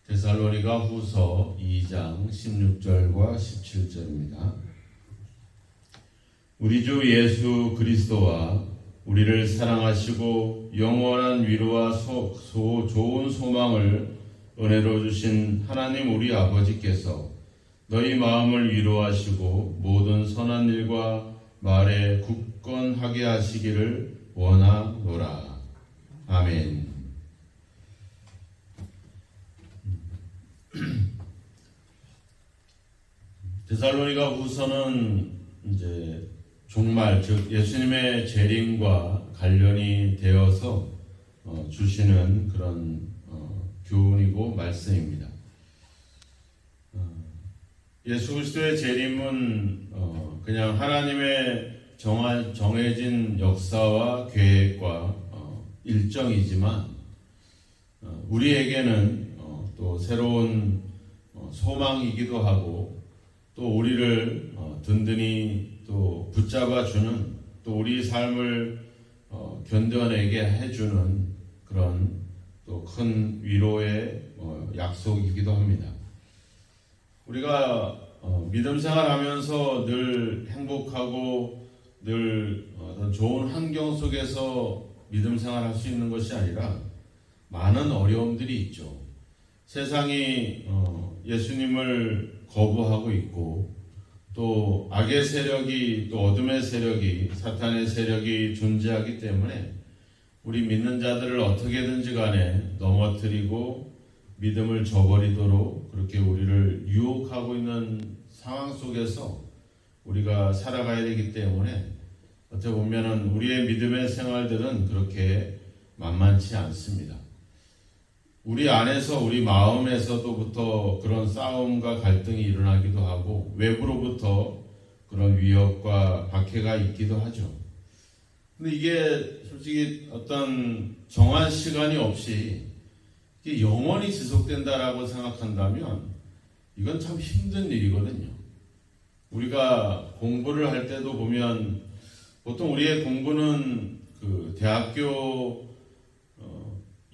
데살로니가 후서 2장 16절과 17절입니다. 우리 주 예수 그리스도와 우리를 사랑하시고 영원한 위로와 좋은 소망을 은혜로 주신 하나님 우리 아버지께서 너희 마음을 위로하시고 모든 선한 일과 말에 굳건하게 하시기를 원하노라. 아멘. 데살로니가 후서는 이제 종말, 즉 예수님의 재림과 관련이 되어서 주시는 그런 교훈이고 말씀입니다. 예수 그리스도의 재림은 그냥 하나님의 정해진 역사와 계획과 일정이지만 우리에게는 또 새로운 소망이기도 하고 또 우리를 든든히 또 붙잡아주는 또 우리 삶을 견뎌내게 해주는 그런 또 큰 위로의 약속이기도 합니다. 우리가 믿음 생활하면서 늘 행복하고 늘 어떤 좋은 환경 속에서 믿음 생활할 수 있는 것이 아니라 많은 어려움들이 있죠. 세상이 예수님을 거부하고 있고 또 악의 세력이 또 어둠의 세력이 사탄의 세력이 존재하기 때문에 우리 믿는 자들을 어떻게든지 간에 넘어뜨리고 믿음을 저버리도록 그렇게 우리를 유혹하고 있는 상황 속에서 우리가 살아가야 되기 때문에 어떻게 보면은 우리의 믿음의 생활들은 그렇게 만만치 않습니다. 우리 안에서 우리 마음에서도부터 그런 싸움과 갈등이 일어나기도 하고 외부로부터 그런 위협과 박해가 있기도 하죠. 근데 이게 솔직히 어떤 정한 시간이 없이 이게 영원히 지속된다라고 생각한다면 이건 참 힘든 일이거든요. 우리가 공부를 할 때도 보면 보통 우리의 공부는 그 대학교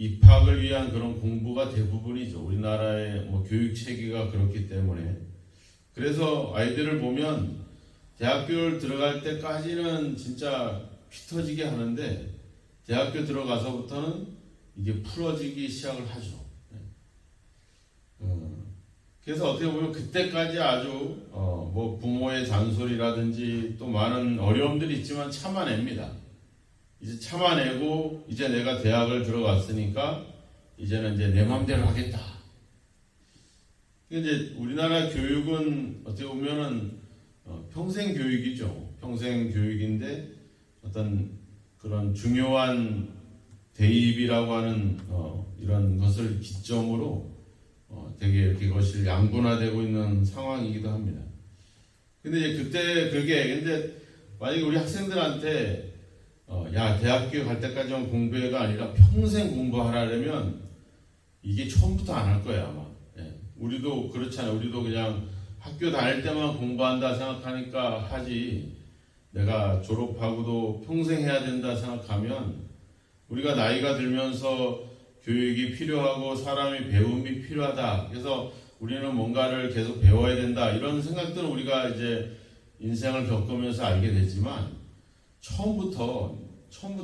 입학을 위한 그런 공부가 대부분이죠. 우리나라의 교육 체계가 그렇기 때문에. 그래서 아이들을 보면 대학교를 들어갈 때까지는 진짜 피 터지게 하는데 대학교 들어가서부터는 이게 풀어지기 시작을 하죠. 그래서 어떻게 보면 그때까지 아주 부모의 잔소리라든지 또 많은 어려움들이 있지만 참아냅니다. 이제 참아내고 이제 내가 대학을 들어갔으니까 이제는 이제 내 마음대로 하겠다. 이제 우리나라 교육은 어떻게 보면은 평생 교육이죠. 평생 교육인데 어떤 그런 중요한 대입이라고 하는 이런 것을 기점으로 되게 이렇게 것이 양분화되고 있는 상황이기도 합니다. 근데 이제 그때 근데 만약에 우리 학생들한테 야, 대학교 갈 때까지만 공부해가 아니라 평생 공부하라면 이게 처음부터 안 할 거야, 아마. 예. 우리도 그렇잖아요. 우리도 그냥 학교 다닐 때만 공부한다 생각하니까 하지, 내가 졸업하고도 평생 해야 된다 생각하면 우리가 나이가 들면서 교육이 필요하고 사람이 배움이 필요하다. 그래서 우리는 뭔가를 계속 배워야 된다. 이런 생각들은 우리가 이제 인생을 겪으면서 알게 되지만 처음부터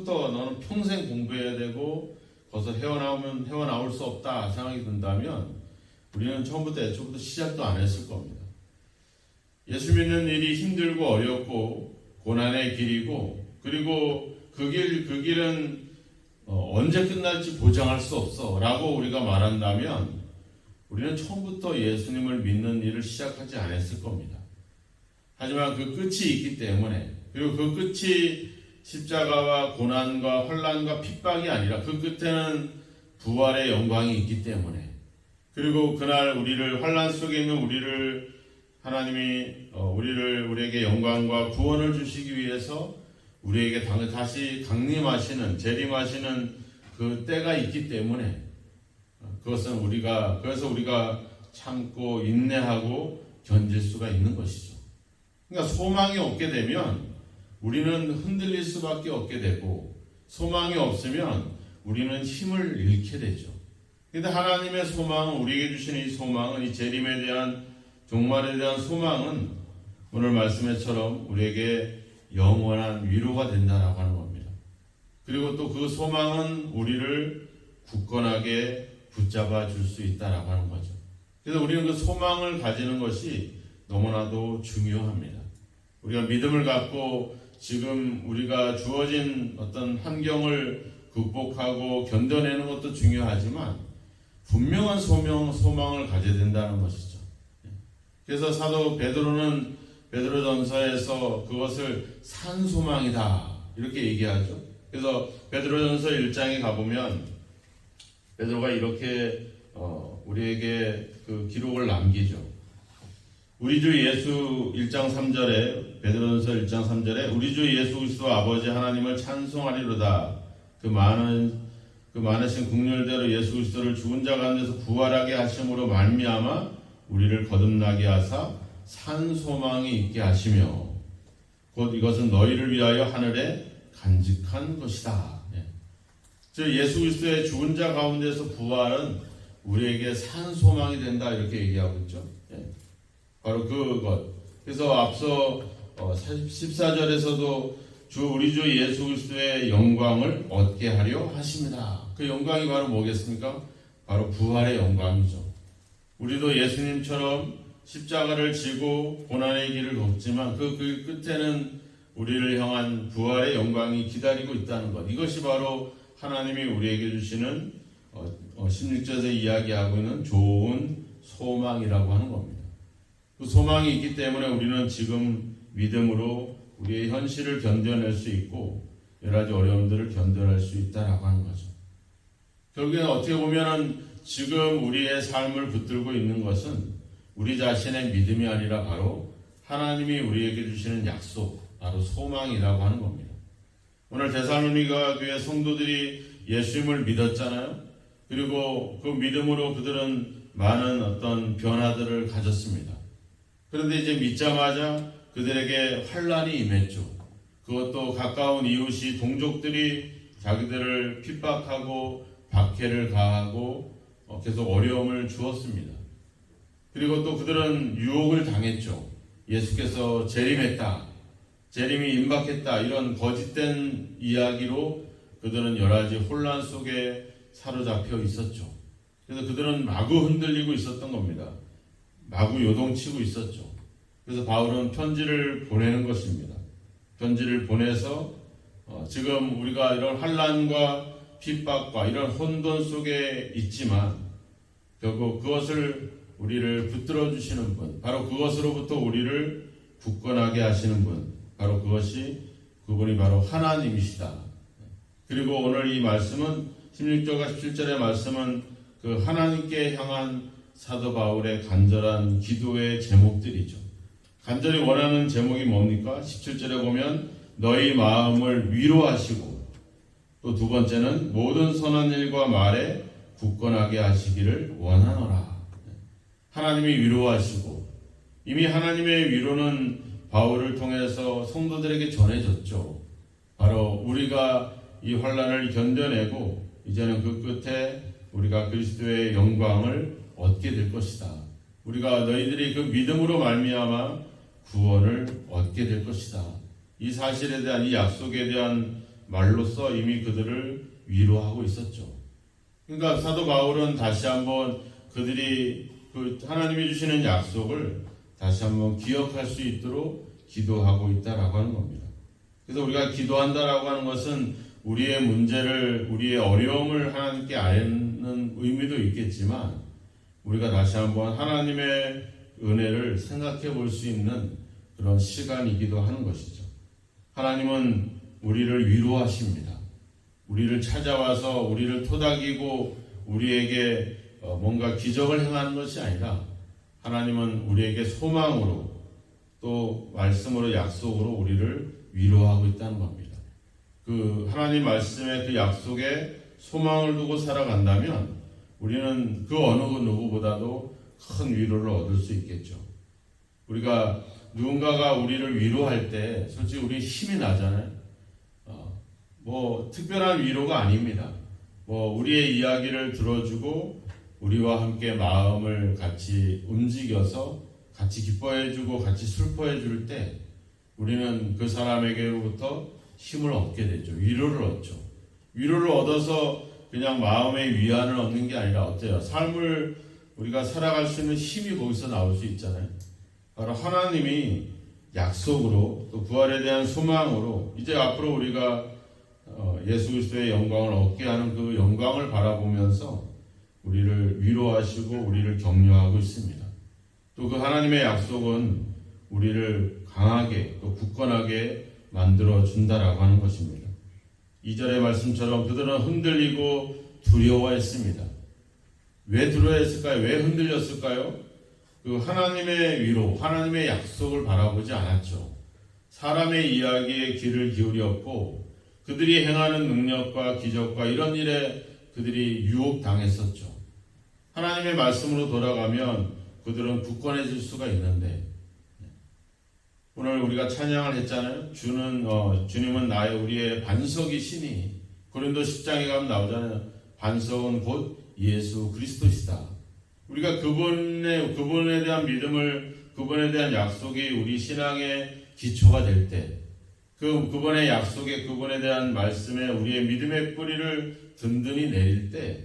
너는 평생 공부해야 되고 거기서 헤어나올 수 없다 생각이 든다면 우리는 처음부터 애초부터 시작도 안 했을 겁니다. 예수 믿는 일이 힘들고 어렵고 고난의 길이고 그리고 그 길은 언제 끝날지 보장할 수 없어 라고 우리가 말한다면 우리는 처음부터 예수님을 믿는 일을 시작하지 않았을 겁니다. 하지만 그 끝이 있기 때문에 그리고 그 끝이 십자가와 고난과 혼란과 핍박이 아니라 그 끝에는 부활의 영광이 있기 때문에 그리고 그날 우리를 환난 속에 있는 우리를 하나님이 우리에게 영광과 구원을 주시기 위해서 우리에게 다시 재림하시는 그 때가 있기 때문에 그래서 우리가 참고 인내하고 견딜 수가 있는 것이죠. 그러니까 소망이 없게 되면 우리는 흔들릴 수밖에 없게 되고 소망이 없으면 우리는 힘을 잃게 되죠. 근데 하나님의 소망은, 우리에게 주시는 이 소망은, 이 재림에 대한, 종말에 대한 소망은 오늘 말씀에처럼 우리에게 영원한 위로가 된다라고 하는 겁니다. 그리고 또 그 소망은 우리를 굳건하게 붙잡아 줄 수 있다라고 하는 거죠. 그래서 우리는 그 소망을 가지는 것이 너무나도 중요합니다. 우리가 믿음을 갖고 지금 우리가 주어진 어떤 환경을 극복하고 견뎌내는 것도 중요하지만 분명한 소망을 가져야 된다는 것이죠. 그래서 사도 베드로는 베드로전서에서 그것을 산 소망이다 이렇게 얘기하죠. 그래서 베드로전서 1장에 가보면 베드로가 이렇게 우리에게 그 기록을 남기죠. 우리 주 예수 1장 3절에, 베드로전서 1장 3절에 우리 주 예수 그리스도 아버지 하나님을 찬송하리로다. 그 많으신 국률대로 예수 그리스도를 죽은 자 가운데서 부활하게 하심으로 말미암아 우리를 거듭나게 하사 산 소망이 있게 하시며 곧 이것은 너희를 위하여 하늘에 간직한 것이다. 즉 예수 그리스도의 죽은 자 가운데서 부활은 우리에게 산 소망이 된다 이렇게 얘기하고 있죠. 바로 그것. 그래서 앞서 14절에서도 우리 주 예수 그리스도의 영광을 얻게 하려 하십니다. 그 영광이 바로 뭐겠습니까? 바로 부활의 영광이죠. 우리도 예수님처럼 십자가를 지고 고난의 길을 걷지만 그 끝에는 우리를 향한 부활의 영광이 기다리고 있다는 것. 이것이 바로 하나님이 우리에게 주시는 16절에 이야기하고 있는 좋은 소망이라고 하는 겁니다. 그 소망이 있기 때문에 우리는 지금 믿음으로 우리의 현실을 견뎌낼 수 있고 여러 가지 어려움들을 견뎌낼 수 있다라고 하는 거죠. 결국에는 어떻게 보면은 지금 우리의 삶을 붙들고 있는 것은 우리 자신의 믿음이 아니라 바로 하나님이 우리에게 주시는 약속, 바로 소망이라고 하는 겁니다. 오늘 데살로니가 교회 성도들이 예수님을 믿었잖아요. 그리고 그 믿음으로 그들은 많은 어떤 변화들을 가졌습니다. 그런데 이제 믿자마자 그들에게 환란이 임했죠. 그것도 가까운 이웃이 동족들이 자기들을 핍박하고 박해를 가하고 계속 어려움을 주었습니다. 그리고 또 그들은 유혹을 당했죠. 예수께서 재림했다, 재림이 임박했다, 이런 거짓된 이야기로 그들은 여러 가지 혼란 속에 사로잡혀 있었죠. 그래서 그들은 마구 흔들리고 있었던 겁니다. 마구 요동치고 있었죠. 그래서 바울은 편지를 보내는 것입니다. 편지를 보내서 지금 우리가 이런 환란과 핍박과 이런 혼돈 속에 있지만 결국 그것을 우리를 붙들어 주시는 분, 바로 그것으로부터 우리를 굳건하게 하시는 분, 바로 그분이 바로 하나님이시다. 그리고 오늘 이 말씀은 16절과 17절의 말씀은 그 하나님께 향한 사도 바울의 간절한 기도의 제목들이죠. 간절히 원하는 제목이 뭡니까? 17절에 보면 너희 마음을 위로하시고, 또 두 번째는 모든 선한 일과 말에 굳건하게 하시기를 원하노라. 하나님이 위로하시고, 이미 하나님의 위로는 바울을 통해서 성도들에게 전해졌죠. 바로 우리가 이 환난을 견뎌내고 이제는 그 끝에 우리가 그리스도의 영광을 얻게 될 것이다. 우리가 너희들이 그 믿음으로 말미암아 구원을 얻게 될 것이다. 이 사실에 대한, 이 약속에 대한 말로써 이미 그들을 위로하고 있었죠. 그러니까 사도 바울은 다시 한번 그들이 그 하나님이 주시는 약속을 다시 한번 기억할 수 있도록 기도하고 있다라고 하는 겁니다. 그래서 우리가 기도한다라고 하는 것은 우리의 문제를, 우리의 어려움을 하나님께 아는 의미도 있겠지만 우리가 다시 한번 하나님의 은혜를 생각해 볼 수 있는 그런 시간이기도 하는 것이죠. 하나님은 우리를 위로하십니다. 우리를 찾아와서 우리를 토닥이고 우리에게 뭔가 기적을 행하는 것이 아니라 하나님은 우리에게 소망으로 또 말씀으로 약속으로 우리를 위로하고 있다는 겁니다. 그 하나님 말씀의 그 약속에 소망을 두고 살아간다면 우리는 그 어느 누구보다도 큰 위로를 얻을 수 있겠죠. 우리가 누군가가 우리를 위로할 때 솔직히 우리 힘이 나잖아요. 뭐 특별한 위로가 아닙니다. 뭐 우리의 이야기를 들어주고 우리와 함께 마음을 같이 움직여서 같이 기뻐해주고 같이 슬퍼해줄 때 우리는 그 사람에게로부터 힘을 얻게 되죠. 위로를 얻죠. 위로를 얻어서 그냥 마음의 위안을 얻는 게 아니라 어때요? 삶을 우리가 살아갈 수 있는 힘이 거기서 나올 수 있잖아요. 바로 하나님이 약속으로 또 부활에 대한 소망으로 이제 앞으로 우리가 예수 그리스도의 영광을 얻게 하는 그 영광을 바라보면서 우리를 위로하시고 우리를 격려하고 있습니다. 또 그 하나님의 약속은 우리를 강하게 또 굳건하게 만들어 준다라고 하는 것입니다. 2절의 말씀처럼 그들은 흔들리고 두려워했습니다. 왜 두려워했을까요? 왜 흔들렸을까요? 그 하나님의 위로, 하나님의 약속을 바라보지 않았죠. 사람의 이야기에 귀를 기울였고 그들이 행하는 능력과 기적과 이런 일에 그들이 유혹당했었죠. 하나님의 말씀으로 돌아가면 그들은 굳건해질 수가 있는데 오늘 우리가 찬양을 했잖아요. 주님은 나의 우리의 반석이시니 고린도 10장에 가면 나오잖아요. 반석은 곧 예수 그리스도시다. 우리가 그분에 대한 믿음을 그분에 대한 약속이 우리 신앙의 기초가 될 때 그분의 약속에 그분에 대한 말씀에 우리의 믿음의 뿌리를 든든히 내릴 때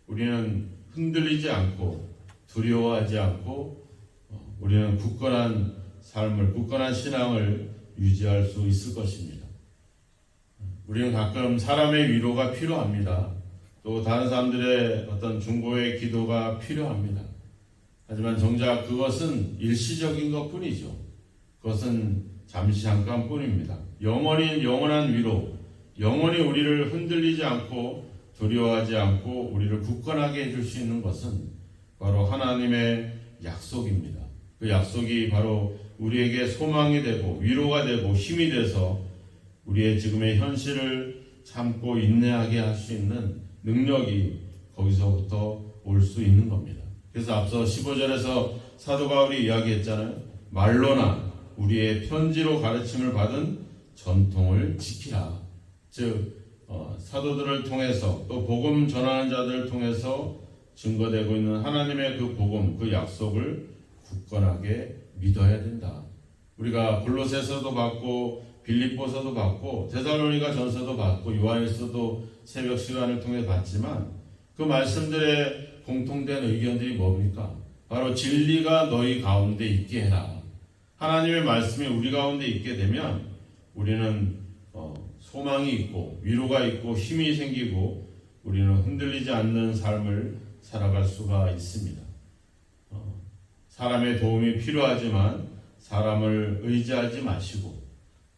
우리는 흔들리지 않고 두려워하지 않고 우리는 굳건한 삶을 굳건한 신앙을 유지할 수 있을 것입니다. 우리는 가끔 사람의 위로가 필요합니다. 또 다른 사람들의 어떤 중보의 기도가 필요합니다. 하지만 정작 그것은 일시적인 것뿐이죠. 그것은 잠시 잠깐뿐입니다. 영원한 위로, 영원히 우리를 흔들리지 않고 두려워하지 않고 우리를 굳건하게 해줄 수 있는 것은 바로 하나님의 약속입니다. 그 약속이 바로 우리에게 소망이 되고 위로가 되고 힘이 돼서 우리의 지금의 현실을 참고 인내하게 할 수 있는 능력이 거기서부터 올 수 있는 겁니다. 그래서 앞서 15절에서 사도 바울이 이야기했잖아요. 말로나 우리의 편지로 가르침을 받은 전통을 지키라. 즉 사도들을 통해서 또 복음 전하는 자들을 통해서 증거되고 있는 하나님의 그 복음, 그 약속을 굳건하게 믿어야 된다. 우리가 골로새서도 받고 빌립보서도 받고 데살로니가 전서도 받고 요한일서도 새벽 시간을 통해 받지만 그 말씀들의 공통된 의견들이 뭡니까? 바로 진리가 너희 가운데 있게 해라. 하나님의 말씀이 우리 가운데 있게 되면 우리는 소망이 있고 위로가 있고 힘이 생기고 우리는 흔들리지 않는 삶을 살아갈 수가 있습니다. 사람의 도움이 필요하지만 사람을 의지하지 마시고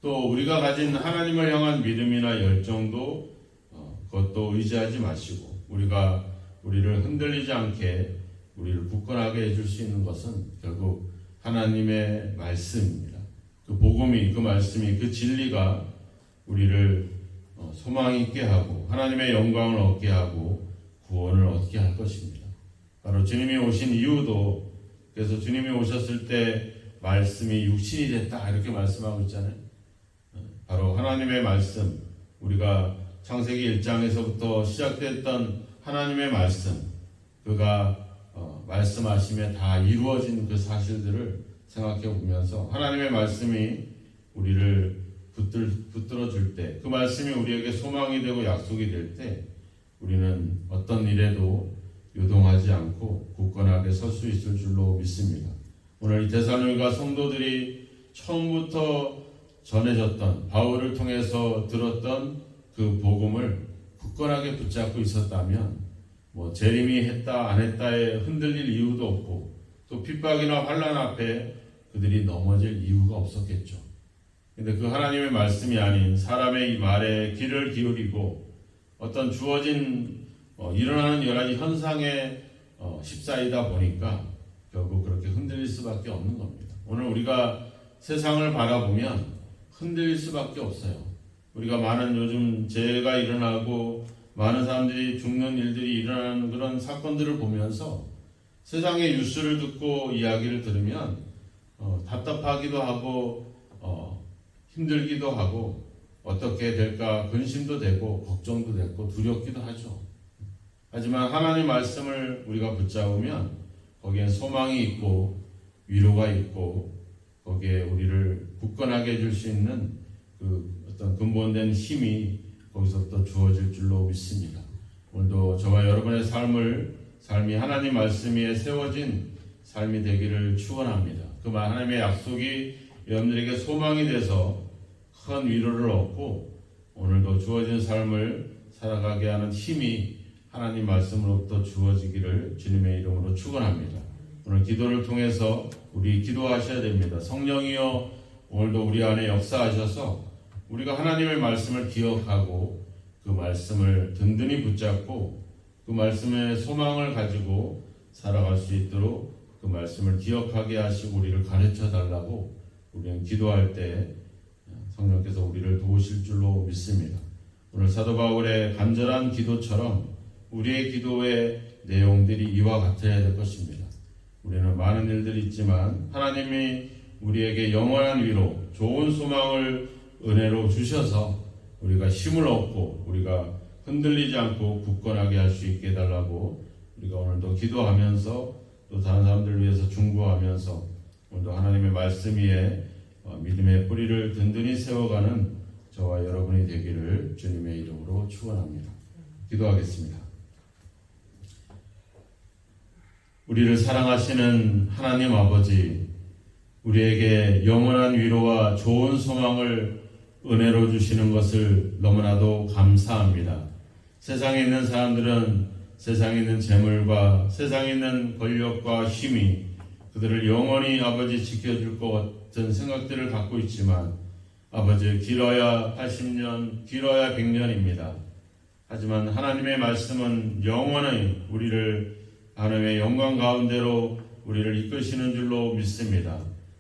또 우리가 가진 하나님을 향한 믿음이나 열정도 그것도 의지하지 마시고 우리가 우리를 흔들리지 않게 우리를 굳건하게 해줄 수 있는 것은 결국 하나님의 말씀입니다. 그 복음이, 그 말씀이, 그 진리가 우리를 소망 있게 하고 하나님의 영광을 얻게 하고 구원을 얻게 할 것입니다. 바로 주님이 오신 이유도 그래서 주님이 오셨을 때 말씀이 육신이 됐다 이렇게 말씀하고 있잖아요. 바로 하나님의 말씀, 우리가 창세기 1장에서부터 시작됐던 하나님의 말씀, 그가 말씀하심에 다 이루어진 그 사실들을 생각해 보면서 하나님의 말씀이 우리를 붙들어 줄 때, 그 말씀이 우리에게 소망이 되고 약속이 될 때 우리는 어떤 일에도 요동하지 않고 굳건하게 설 수 있을 줄로 믿습니다. 오늘 이 데살로니가 성도들이 처음부터 전해졌던 바울을 통해서 들었던 그 복음을 굳건하게 붙잡고 있었다면 재림이 했다 안 했다에 흔들릴 이유도 없고 또 핍박이나 환난 앞에 그들이 넘어질 이유가 없었겠죠. 근데 그 하나님의 말씀이 아닌 사람의 이 말에 귀를 기울이고 어떤 주어진 일어나는 여러 가지 현상에 휩싸이다 보니까 결국 그렇게 흔들릴 수밖에 없는 겁니다. 오늘 우리가 세상을 바라보면 흔들릴 수밖에 없어요. 우리가 많은 요즘 재해가 일어나고 많은 사람들이 죽는 일들이 일어나는 그런 사건들을 보면서 세상의 뉴스를 듣고 이야기를 들으면 답답하기도 하고 힘들기도 하고 어떻게 될까 근심도 되고 걱정도 되고 두렵기도 하죠. 하지만 하나님 말씀을 우리가 붙잡으면 거기엔 소망이 있고 위로가 있고 거기에 우리를 굳건하게 해줄 수 있는 그 어떤 근본된 힘이 거기서부터 주어질 줄로 믿습니다. 오늘도 저와 여러분의 삶이 하나님 말씀 위에 세워진 삶이 되기를 축원합니다. 그 하나님의 약속이 여러분들에게 소망이 돼서 큰 위로를 얻고 오늘도 주어진 삶을 살아가게 하는 힘이 하나님 말씀으로부터 주어지기를 주님의 이름으로 축원합니다. 오늘 기도를 통해서 우리 기도하셔야 됩니다. 성령이여 오늘도 우리 안에 역사하셔서 우리가 하나님의 말씀을 기억하고 그 말씀을 든든히 붙잡고 그 말씀의 소망을 가지고 살아갈 수 있도록 그 말씀을 기억하게 하시고 우리를 가르쳐 달라고 우리는 기도할 때 성령께서 우리를 도우실 줄로 믿습니다. 오늘 사도 바울의 간절한 기도처럼 우리의 기도의 내용들이 이와 같아야 될 것입니다. 우리는 많은 일들이 있지만 하나님이 우리에게 영원한 위로, 좋은 소망을 은혜로 주셔서 우리가 힘을 얻고 우리가 흔들리지 않고 굳건하게 할 수 있게 해달라고 우리가 오늘도 기도하면서 또 다른 사람들을 위해서 중보하면서 오늘도 하나님의 말씀 위에 믿음의 뿌리를 든든히 세워가는 저와 여러분이 되기를 주님의 이름으로 축원합니다. 기도하겠습니다. 우리를 사랑하시는 하나님 아버지, 우리에게 영원한 위로와 좋은 소망을 은혜로 주시는 것을 너무나도 감사합니다. 세상에 있는 사람들은 세상에 있는 재물과 세상에 있는 권력과 힘이 그들을 영원히 아버지 지켜줄 것 같은 생각들을 갖고 있지만 아버지 길어야 80년, 길어야 100년입니다. 하지만 하나님의 말씀은 영원히 우리를 하나님의 영광 가운데로 우리를 이끄시는 줄로 믿습니다.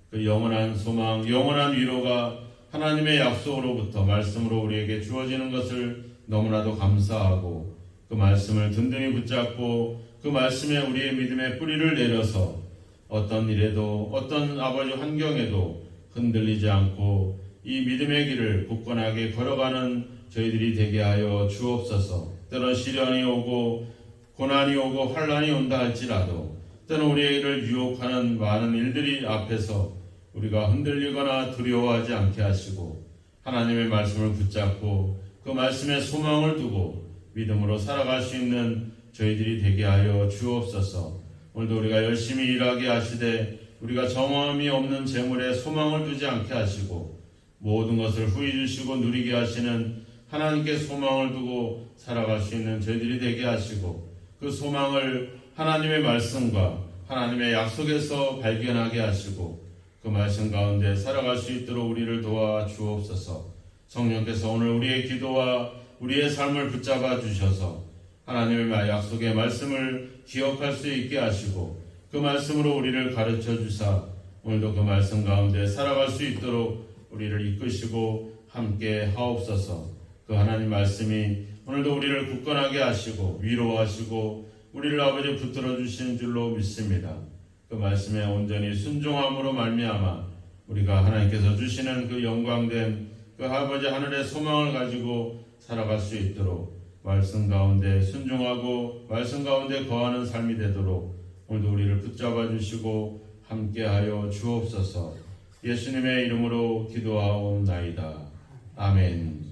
그 영원한 소망, 영원한 위로가 하나님의 약속으로부터 말씀으로 우리에게 주어지는 것을 너무나도 감사하고 그 말씀을 든든히 붙잡고 그 말씀에 우리의 믿음의 뿌리를 내려서 어떤 일에도 어떤 아버지 환경에도 흔들리지 않고 이 믿음의 길을 굳건하게 걸어가는 저희들이 되게 하여 주옵소서. 때론 시련이 오고 고난이 오고 환난이 온다 할지라도 때는 우리를 유혹하는 많은 일들이 앞에서 우리가 흔들리거나 두려워하지 않게 하시고 하나님의 말씀을 붙잡고 그 말씀에 소망을 두고 믿음으로 살아갈 수 있는 저희들이 되게 하여 주옵소서. 오늘도 우리가 열심히 일하게 하시되 우리가 정함이 없는 재물에 소망을 두지 않게 하시고 모든 것을 후히 주시고 누리게 하시는 하나님께 소망을 두고 살아갈 수 있는 저희들이 되게 하시고 그 소망을 하나님의 말씀과 하나님의 약속에서 발견하게 하시고 그 말씀 가운데 살아갈 수 있도록 우리를 도와 주옵소서. 성령께서 오늘 우리의 기도와 우리의 삶을 붙잡아 주셔서 하나님의 약속의 말씀을 기억할 수 있게 하시고 그 말씀으로 우리를 가르쳐 주사 오늘도 그 말씀 가운데 살아갈 수 있도록 우리를 이끄시고 함께 하옵소서. 그 하나님 말씀이 오늘도 우리를 굳건하게 하시고 위로하시고 우리를 아버지 붙들어 주시는 줄로 믿습니다. 그 말씀에 온전히 순종함으로 말미암아 우리가 하나님께서 주시는 그 영광된 그 아버지 하늘의 소망을 가지고 살아갈 수 있도록 말씀 가운데 순종하고 말씀 가운데 거하는 삶이 되도록 오늘도 우리를 붙잡아 주시고 함께하여 주옵소서. 예수님의 이름으로 기도하옵나이다. 아멘.